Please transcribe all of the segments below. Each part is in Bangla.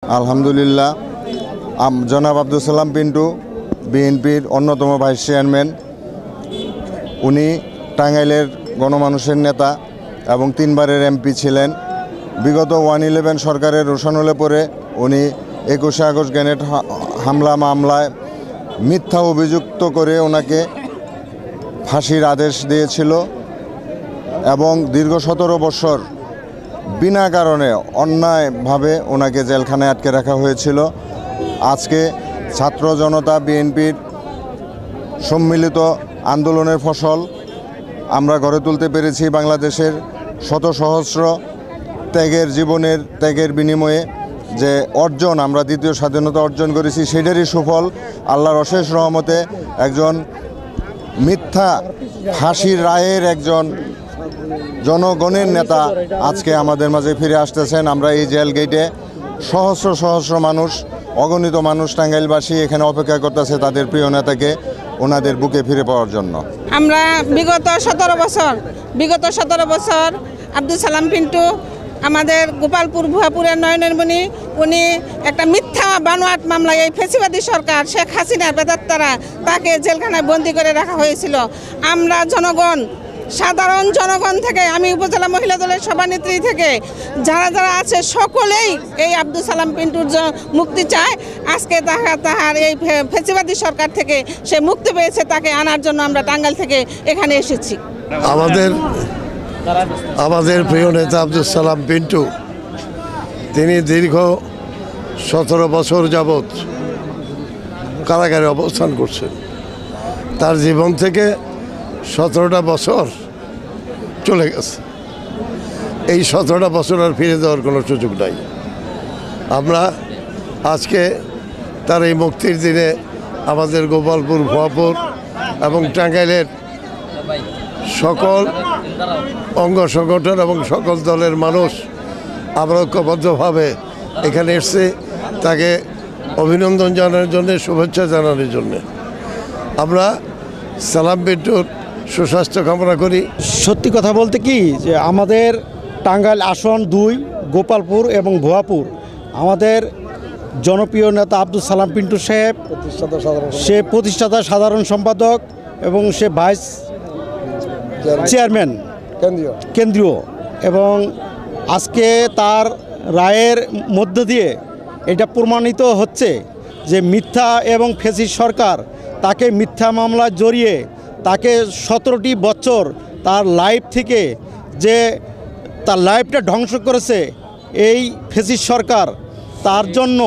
আলহামদুলিল্লাহ, জনাব আব্দুল সালাম পিন্টু বিএনপির অন্যতম ভাইস চেয়ারম্যান। উনি টাঙ্গাইলের গণমানুষের নেতা এবং 3 বারের এমপি ছিলেন। বিগত 111 সরকারের রোশানলে পরে উনি 21শে আগস্ট গ্রেনেড হামলা মামলায় মিথ্যা অভিযুক্ত করে ওনাকে ফাঁসির আদেশ দিয়েছিল এবং দীর্ঘ 17 বছর বিনা কারণে অন্যায়ভাবে ওনাকে জেলখানায় আটকে রাখা হয়েছিল। আজকে ছাত্র জনতা বিএনপির সম্মিলিত আন্দোলনের ফসল আমরা গড়ে তুলতে পেরেছি। বাংলাদেশের শত সহস্র ত্যাগের বিনিময়ে যে অর্জন, আমরা দ্বিতীয় স্বাধীনতা অর্জন করেছি, সেটারই সুফল আল্লাহর অশেষ রহমতে একজন মিথ্যা ফাঁসির রায়ের একজন জনগণের নেতা আজকে আমাদের মাঝে ফিরে আসতেছেন। আমরা এই জেল গেটে সহস্র সহস্র মানুষ, অগণিত মানুষ টাঙ্গাইলবাসী এখানে অপেক্ষা করতেছে তাদের প্রিয় নেতাকে ওনাদের বুকে ফিরে পাওয়ার জন্য। আমরা বিগত 17 বছর আব্দুল সালাম পিন্টু আমাদের গোপালপুর ভুয়াপুরের নয়নমণি, উনি একটা মিথ্যা বানোয়াট মামলায় এই ফেসিবাদী সরকার শেখ হাসিনার বেদাত্তারা তাকে জেলখানায় বন্দি করে রাখা হয়েছিল। আমরা সাধারণ জনগণ থেকে, আমি উপজেলা মহিলা দলের সভানেত্রী থেকে যারা আছে সকলেই এই আব্দুল সালাম পিন্টুর মুক্তি চায়। আজকে তাহার এই ফেসিবাদী সরকার থেকে সে মুক্তি পেয়েছে, তাকে আনার জন্য আমরা টাঙ্গাইল থেকে এখানে এসেছি। আমাদের প্রিয় নেতা আব্দুল সালাম পিন্টু, তিনি দীর্ঘ 17 বছর যাবৎ কারাগারে অবস্থান করছেন। তার জীবন থেকে 17টা বছর চলে গেছে। এই 17টা বছর আর ফিরে দেওয়ার কোনো সুযোগ নাই। আমরা আজকে তার এই মুক্তির দিনে আমাদের গোপালপুর, ভুয়াপুর এবং টাঙ্গাইলের সকল অঙ্গ সংগঠন এবং সকল দলের মানুষ আমরা ঐক্যবদ্ধভাবে এখানে এসেছি তাকে অভিনন্দন জানানোর জন্যে, শুভেচ্ছা জানানোর জন্যে। আমরা সালাম পিন্টুর সুস্বাস্থ্য কামনা করি। সত্যি কথা বলতে কি, যে আমাদের টাঙ্গাইল আসন 2, গোপালপুর এবং ভুয়াপুর, আমাদের জনপ্রিয় নেতা আব্দুল সালাম পিন্টু সাহেব, সে প্রতিষ্ঠাতা সাধারণ সম্পাদক এবং সে ভাইস চেয়ারম্যান কেন্দ্রীয়, এবং আজকে তার রায়ের মধ্য দিয়ে এটা প্রমাণিত হচ্ছে যে মিথ্যা এবং ফ্যাসিস্ট সরকার তাকে মিথ্যা মামলায় জড়িয়ে তাকে 17টি বছর তার লাইফ থেকে যে তার লাইফটা ধ্বংস করেছে এই ফ্যাসিস্ট সরকার। তার জন্য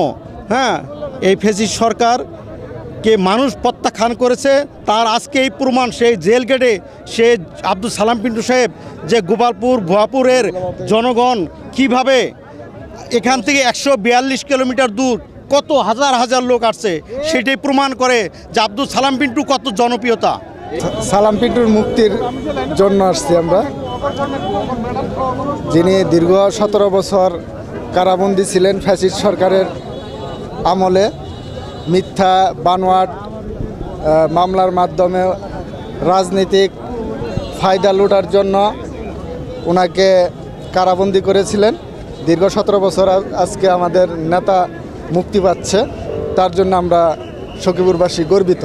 এই ফ্যাসিস্ট সরকারকে মানুষ প্রত্যাখ্যান করেছে। তার আজকে এই প্রমাণ, সেই জেল গেটে সে আব্দুল সালাম পিন্টু সাহেব যে গোপালপুর ভুয়াপুরের জনগণ কিভাবে এখান থেকে 142 কিলোমিটার দূর কত হাজার হাজার লোক আসছে, সেটাই প্রমাণ করে যে আব্দুল সালাম পিন্টু কত জনপ্রিয়তা। সালাম পিন্টুর মুক্তির জন্য আসছি আমরা, যিনি দীর্ঘ 17 বছর কারাবন্দী ছিলেন ফ্যাসিস্ট সরকারের আমলে। মিথ্যা বানোয়াট মামলার মাধ্যমে রাজনৈতিক ফায়দা লুটার জন্য ওনাকে কারাবন্দী করেছিলেন। দীর্ঘ 17 বছর আজকে আমাদের নেতা মুক্তি পাচ্ছে, তার জন্য আমরা সখীপুরবাসী গর্বিত।